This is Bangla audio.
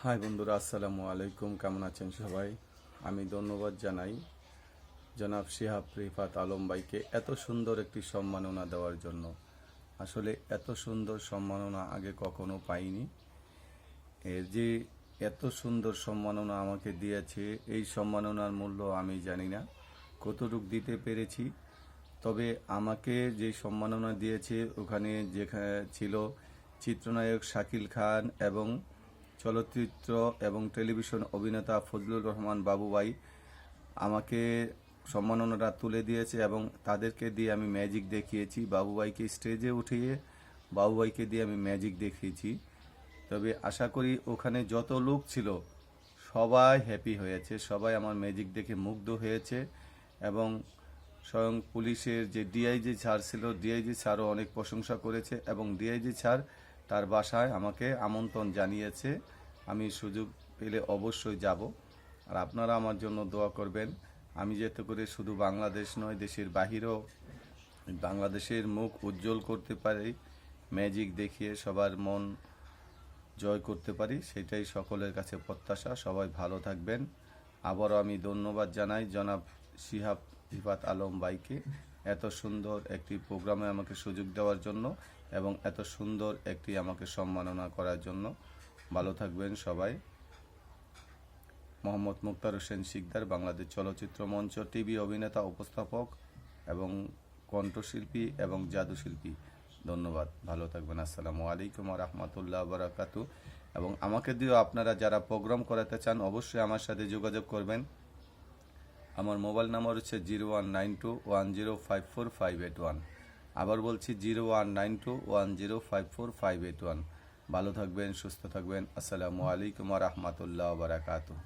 হাই বন্ধুরা, আসসালামু আলাইকুম। কেমন আছেন সবাই? আমি ধন্যবাদ জানাই জনাব শিহাব রিফাত আলম ভাইকে এত সুন্দর একটি সম্মাননা দেওয়ার জন্য। আসলে এত সুন্দর সম্মাননা আগে কখনো পাইনি। এর যে এত সুন্দর সম্মাননা আমাকে দিয়েছে, এই সম্মাননার মূল্য আমি জানি না কতটুক দিতে পেরেছি। তবে আমাকে যে সম্মাননা দিয়েছে, ওখানে যেখানে ছিল চিত্রনায়ক শাকিল খান এবং চলচ্চিত্র এবং টেলিভিশন অভিনেতা ফজলুর রহমান বাবুভাই আমাকে সম্মাননাটা তুলে দিয়েছে এবং তাদেরকে দিয়ে আমি ম্যাজিক দেখিয়েছি। বাবুভাইকে স্টেজে উঠিয়ে বাবুভাইকে দিয়ে আমি ম্যাজিক দেখিয়েছি। তবে আশা করি ওখানে যত লোক ছিল সবাই হ্যাপি হয়েছে, সবাই আমার ম্যাজিক দেখে মুগ্ধ হয়েছে। এবং স্বয়ং পুলিশের যে ডিআইজি স্যার ছিল, ডিআইজি স্যারও অনেক প্রশংসা করেছে এবং ডিআইজি স্যার তার বাসায় আমাকে আমন্ত্রণ জানিয়েছে। আমি সুযোগ পেলে অবশ্যই যাব। আর আপনারা আমার জন্য দোয়া করবেন, আমি যাতে করে শুধু বাংলাদেশ নয়, দেশের বাহিরেও বাংলাদেশের মুখ উজ্জ্বল করতে পারি, ম্যাজিক দেখিয়ে সবার মন জয় করতে পারি, সেটাই সকলের কাছে প্রত্যাশা। সবাই ভালো থাকবেন। আবারও আমি ধন্যবাদ জানাই জনাব শিহাব রিফাত আলম ভাইকে এত সুন্দর একটি প্রোগ্রামে আমাকে সুযোগ দেওয়ার জন্য এবং এত সুন্দর একটি আমাকে সম্মাননা করার জন্য। ভালো থাকবেন সবাই। মোহাম্মদ মুক্তার হোসেন শিকদার, বাংলাদেশ চলচ্চিত্র মঞ্চ, টিভি অভিনেতা, উপস্থাপক এবং কণ্ঠশিল্পী এবং জাদুশিল্পী। ধন্যবাদ, ভালো থাকবেন। আসসালামু আলাইকুম ওয়া রাহমাতুল্লাহি ওয়া বারাকাতুহু। এবং আমাকে দিয়েও আপনারা যারা প্রোগ্রাম করাতে চান অবশ্যই আমার সাথে যোগাযোগ করবেন। আমার মোবাইল নাম্বার হচ্ছে 0192105451। আবার বলছি 0192105451। ভালো থাকবেন, সুস্থ থাকবেন। আসসালামু আলাইকুম ওয়া রাহমাতুল্লাহি ওয়া বারাকাতুহু।